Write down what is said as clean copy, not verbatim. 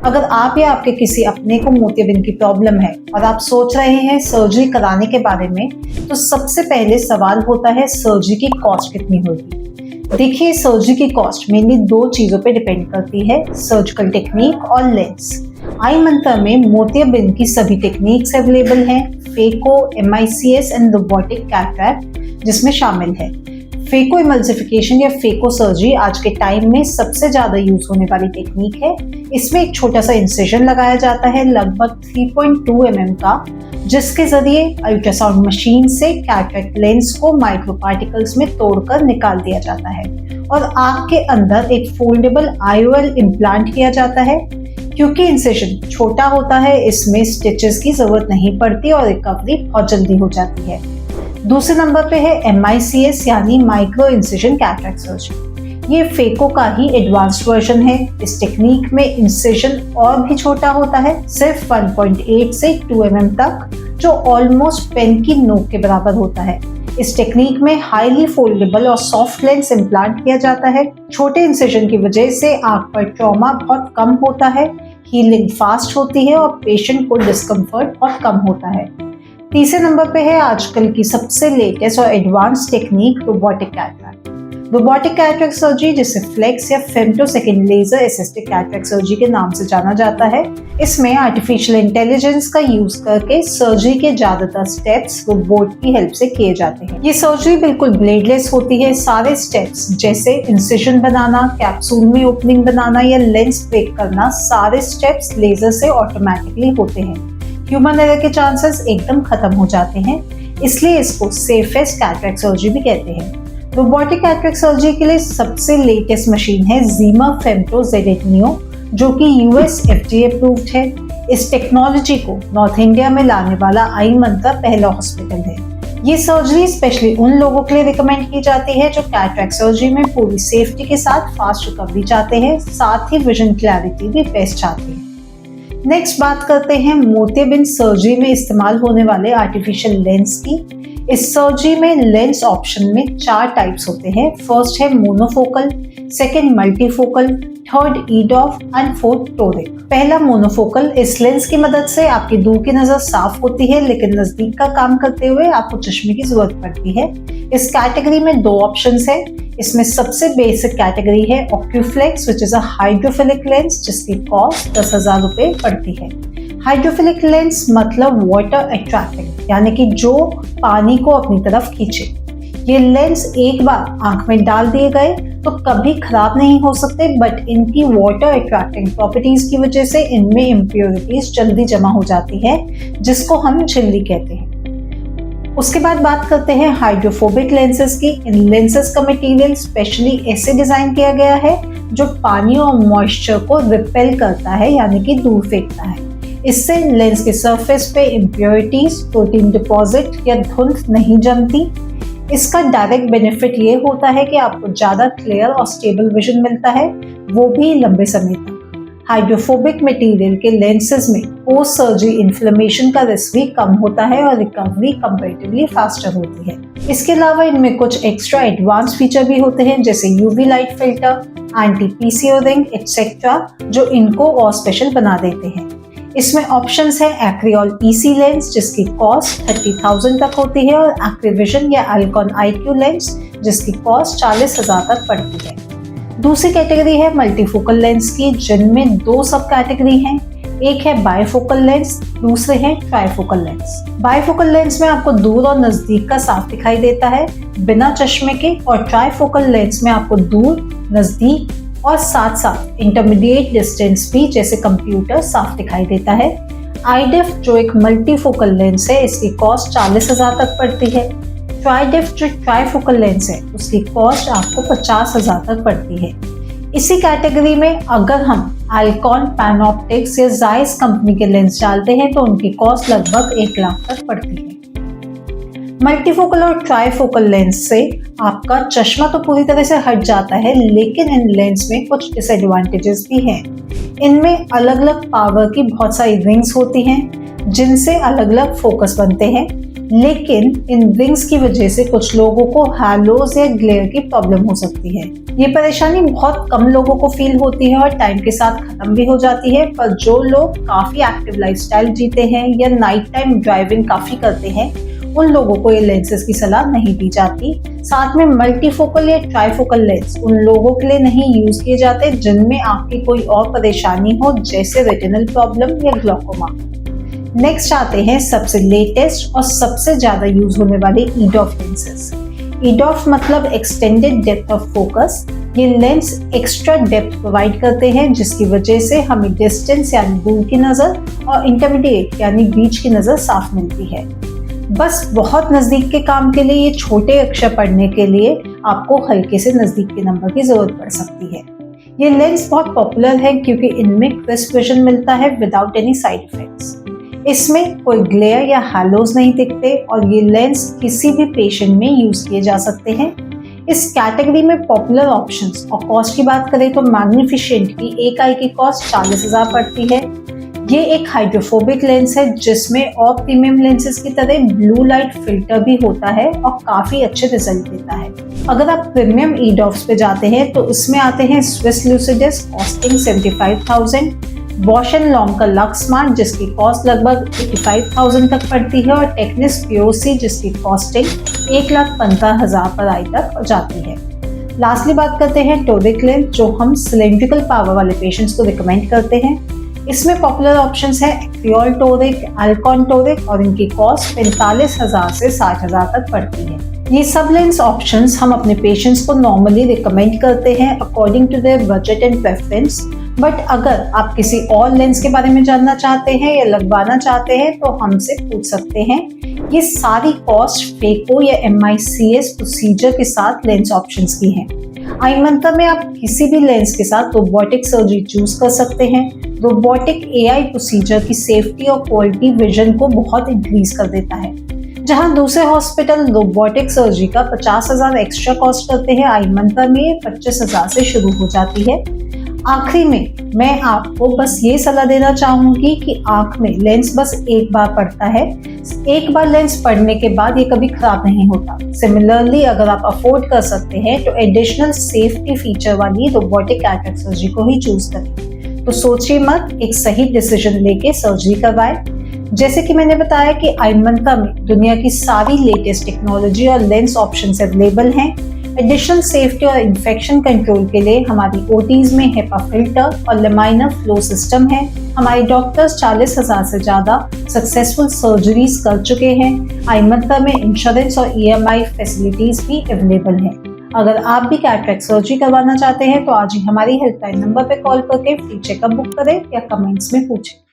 अगर आप या आपके किसी अपने को मोतियाबिंद की प्रॉब्लम है और आप सोच रहे हैं सर्जरी कराने के बारे में, तो सबसे पहले सवाल होता है सर्जरी की कॉस्ट कितनी होगी। देखिए, सर्जरी की कॉस्ट मेनली 2 चीजों पे डिपेंड करती है, सर्जिकल टेक्निक और लेंस। आई मंत्र में मोतियाबिंद की सभी टेक्निक्स अवेलेबल हैं, phaco, MICS and robotic cataract जिसमें शामिल है। फेको इमल्सिफिकेशन या फेको सर्जरी आज के टाइम में सबसे ज्यादा यूज होने वाली टेक्निक है। इसमें एक छोटा सा इंसिजन लगाया जाता है लगभग 3.2 mm का, जिसके जरिए अल्ट्रासाउंड मशीन से कैटरैक्ट लेंस को माइक्रो पार्टिकल्स में तोड़कर निकाल दिया जाता है और आंख के अंदर एक फोल्डेबल IOL इम्प्लांट किया जाता है। क्योंकि इंसिजन छोटा होता है, इसमें स्टिचेस की जरूरत नहीं पड़ती और रिकवरी बहुत जल्दी हो जाती है। दूसरे नंबर पे है MICS यानी माइक्रो इंसिजन कैटरैक्ट सर्जरी। ये फेको का ही एडवांस्ड वर्जन है। इस टेक्निक में इंसिजन और भी छोटा होता है, सिर्फ 1.8 से 2 mm तक, जो ऑलमोस्ट पेन की नोक के बराबर होता है। इस टेक्निक में हाईली फोल्डेबल और सॉफ्ट लेंस इम्प्लांट किया जाता है। छोटे इंसिजन की वजह से आंख पर ट्रॉमा बहुत कम होता है, हीलिंग फास्ट होती है और पेशेंट को डिस्कम्फर्ट बहुत कम होता है। तीसरे नंबर पे है आजकल की सबसे लेटेस्ट और advance technique robotic cataract. Robotic cataract surgery, जिसे फ्लेक्स या femtosecond laser assisted cataract surgery के नाम से जाना जाता है, इसमें आर्टिफिशियल इंटेलिजेंस का यूज करके सर्जरी के ज्यादातर स्टेप्स रोबोट की हेल्प से किए जाते हैं। ये सर्जरी बिल्कुल ब्लेडलेस होती है। सारे स्टेप्स जैसे इंसिजन बनाना, कैप्सूल में ओपनिंग बनाना या लेंस ब्रेक करना, सारे स्टेप्स लेजर से ऑटोमेटिकली होते हैं। ह्यूमन एरर के चांसेस एकदम खत्म हो जाते हैं, इसलिए इसको सेफेस्ट कैटरैक्ट सर्जरी भी कहते हैं। रोबोटिक कैटरैक्ट सर्जरी के लिए सबसे लेटेस्ट मशीन है ज़ीमर फेम्टो Z8 Neo, जो कि US FDA अप्रूव्ड है। इस टेक्नोलॉजी को नॉर्थ इंडिया में लाने वाला आई मंत्रा पहला हॉस्पिटल है। ये सर्जरी स्पेशली उन लोगों के लिए रिकमेंड की जाती है जो कैटरैक्ट सर्जरी में पूरी सेफ्टी के साथ फास्ट रिकवरी चाहते हैं, साथ ही विजन क्लैरिटी भी बेस्ट चाहते हैं। नेक्स्ट बात करते हैं मोतियाबिंद सर्जरी में इस्तेमाल होने वाले आर्टिफिशियल लेंस की। इस सर्जरी में लेंस ऑप्शन में 4 टाइप्स होते हैं। फर्स्ट है monofocal, second multifocal, third EDOF and fourth toric. पहला मोनोफोकल, इस लेंस की मदद से आपकी दूर की नजर साफ होती है, लेकिन नजदीक का काम करते हुए आपको चश्मे की जरूरत पड़ती है। इस कैटेगरी में 2 ऑप्शंस है। इसमें सबसे बेसिक कैटेगरी है Occuflex, which is a hydrophilic lens, जिसकी कॉस्ट 10,000 रुपए पड़ती है। हाइड्रोफिलिक लेंस मतलब वाटर अट्रैक्टिंग, यानी कि जो पानी को अपनी तरफ खींचे। ये लेंस एक बार आंख में डाल दिए गए तो कभी खराब नहीं हो सकते, बट इनकी वाटर अट्रैक्टिंग प्रॉपर्टीज की वजह से इनमें इम्प्योरिटीज जल्दी जमा हो जाती है, जिसको हम झिल्ली कहते हैं। उसके बाद बात करते हैं हाइड्रोफोबिक लेंसेज की। इन लेंसेज का मटेरियल स्पेशली ऐसे डिजाइन किया गया है जो पानी और मॉइस्चर को रिपेल करता है, यानी कि दूर फेंकता है। इससे लेंस के सरफेस पे इम्प्योरिटीज, प्रोटीन डिपॉजिट या धुंध नहीं जमती। इसका डायरेक्ट बेनिफिट ये होता है कि आपको ज्यादा क्लियर और स्टेबल विजन मिलता है, वो भी लंबे समय तक। हाइड्रोफोबिक मटेरियल के लेंसेज में पोस्ट सर्जरी इन्फ्लेमेशन का रिस्क भी कम होता है और रिकवरी कंपैरेटिवली फास्टर होती है। इसके अलावा इनमें कुछ एक्स्ट्रा एडवांस फीचर भी होते हैं, जैसे UV light filter, anti PCO ring etcetera, जो इनको और स्पेशल बना देते हैं। इसमें ऑप्शंस है एक्रियल EC लेंस, जिसकी कॉस्ट 30,000 तक होती है, और एक्रिविजन या अल्कॉन IQ लेंस, जिसकी कॉस्ट 40,000 तक पड़ती है। दूसरी कैटेगरी है मल्टीफोकल लेंस की, जिनमें 2 सब कैटेगरी हैं। एक है बायफोकल लेंस, दूसरे है ट्राइफोकल लेंस। बायफोकल लेंस में आपको दूर और नजदीक का साफ दिखाई देता है बिना चश्मे के, और ट्राइफोकल लेंस में आपको दूर, नजदीक और साथ साथ इंटरमीडिएट डिस्टेंस भी, जैसे कंप्यूटर, साफ दिखाई देता है। IDEF जो एक मल्टीफोकल लेंस है, इसकी कॉस्ट 40,000 तक पड़ती है। ट्राइडेफ जो ट्राइफोकल लेंस है, उसकी कॉस्ट आपको 50,000 तक पड़ती है। इसी कैटेगरी में अगर हम अल्कॉन, पैनॉप्टिक्स या जायस कंपनी के लेंस डालते हैं तो उनकी कॉस्ट लगभग 1 लाख तक पड़ती है। मल्टीफोकल और ट्राइफोकल लेंस से आपका चश्मा तो पूरी तरह से हट जाता है, लेकिन इन लेंस में कुछ डिसएडवांटेजेस भी हैं। इनमें अलग अलग पावर की बहुत सारी रिंग्स होती हैं, जिनसे अलग अलग फोकस बनते हैं। लेकिन इन रिंग्स की वजह से कुछ लोगों को हैलोज या ग्लेयर की प्रॉब्लम हो सकती है। ये परेशानी बहुत कम लोगों को फील होती है और टाइम के साथ खत्म भी हो जाती है, पर जो लोग काफी एक्टिव लाइफस्टाइल जीते हैं या नाइट टाइम ड्राइविंग काफी करते हैं, उन लोगों को ये लेंसेज की सलाह नहीं दी जाती। साथ में मल्टीफोकल या ट्राइफोकल लेंस उन लोगों के लिए नहीं यूज किए जाते जिनमें आपकी कोई और परेशानी हो, जैसे रेटिनल प्रॉब्लम या ग्लूकोमा। नेक्स्ट आते हैं सबसे लेटेस्ट और सबसे ज्यादा यूज होने वाले ईडॉफ लेंसेज। ईडॉफ मतलब एक्सटेंडेड डेप्थ ऑफ फोकस। ये लेंस एक्स्ट्रा डेप्थ प्रोवाइड करते हैं जिसकी वजह से हमें डिस्टेंस यानी दूर की नजर और इंटरमीडिएट यानी बीच की नजर साफ मिलती है। बस बहुत नजदीक के काम के लिए, ये छोटे अक्षर पढ़ने के लिए आपको हल्के से नजदीक के नंबर की जरूरत पड़ सकती है। ये लेंस बहुत पॉपुलर है क्योंकि इनमें क्रिस्प विजन मिलता है विदाउट एनी साइड इफेक्ट्स। इसमें कोई ग्लेयर या हैलोज नहीं दिखते और ये लेंस किसी भी पेशेंट में यूज किए जा सकते हैं। इस कैटेगरी में पॉपुलर ऑप्शंस और कॉस्ट की बात करें तो मैग्निफिशेंट की एक आई की कॉस्ट 40,000 पड़ती है। ये एक हाइड्रोफोबिक लेंस है जिसमें और प्रीमियम लेंसेज की तरह ब्लू लाइट फिल्टर भी होता है और काफी अच्छे रिजल्ट देता है। अगर आप प्रीमियम ईडॉफ्स पे जाते हैं तो इसमें आते हैं Swiss Lucidis costing 75,000, Bausch and Lomb का लक्स स्मार्ट जिसकी कॉस्ट लगभग 85,000 तक पड़ती है और टेक्निस पीओसी जिसकी कॉस्टिंग 1,15,000 पर आई तक जाती है। लास्टली बात करते हैं टोरिक लेंस, जो हम सिलेंड्रिकल पावर वाले पेशेंट्स को रिकमेंड करते हैं। इसमें पॉपुलर ऑप्शंस है एक्रियोल टोरिक, अल्कॉन टोरिक और इनकी कॉस्ट 45,000 से 60,000 तक पड़ती है। ये सब लेंस ऑप्शंस हम अपने पेशेंट्स को नॉर्मली रिकमेंड करते हैं according to their budget and preference. But अगर आप किसी और लेंस के बारे में जानना चाहते हैं या लगवाना चाहते हैं तो हमसे पूछ सकते हैं। ये सारी कॉस्ट फेको या MICS प्रोसीजर के साथ लेंस ऑप्शंस की हैं। आईमंत्रा में आप किसी भी लेंस के साथ रोबोटिक सर्जरी चूज कर सकते हैं। रोबोटिक AI प्रोसीजर की सेफ्टी और क्वालिटी विजन को बहुत इंक्रीज कर देता है। जहां दूसरे हॉस्पिटल रोबोटिक सर्जरी का 50,000 एक्स्ट्रा कॉस्ट करते हैं, आईमंत्रा में 25,000 से शुरू हो जाती है। आखिरी में मैं आपको बस ये सलाह देना चाहूंगी कि आंख में लेंस बस एक बार पड़ता है। एक बार लेंस पड़ने के बाद ये कभी खराब नहीं होता। सिमिलरली अगर आप अफोर्ड कर सकते हैं तो एडिशनल सेफ्टी फीचर वाली रोबोटिक कैटरेक्ट सर्जरी को ही चूज करें। तो सोचिए मत, एक सही डिसीजन लेके सर्जरी करवाएं। जैसे कि मैंने बताया कि आईमंत्रा में दुनिया की सारी लेटेस्ट टेक्नोलॉजी और लेंस ऑप्शंस अवेलेबल हैं। एडिशनल सेफ्टी और इन्फेक्शन कंट्रोल के लिए हमारी OTs में HEPA फिल्टर और लमाइनर फ्लो सिस्टम है। हमारे डॉक्टर्स 40,000 से ज्यादा सक्सेसफुल सर्जरीज कर चुके हैं। आईमंत्रा में इंश्योरेंस और EMI फैसिलिटीज भी अवेलेबल हैं। अगर आप भी कैटरेक्ट सर्जरी करवाना चाहते हैं तो आज ही हमारी हेल्पलाइन नंबर पे कॉल करके फ्री चेकअप बुक करें या कमेंट्स में पूछें।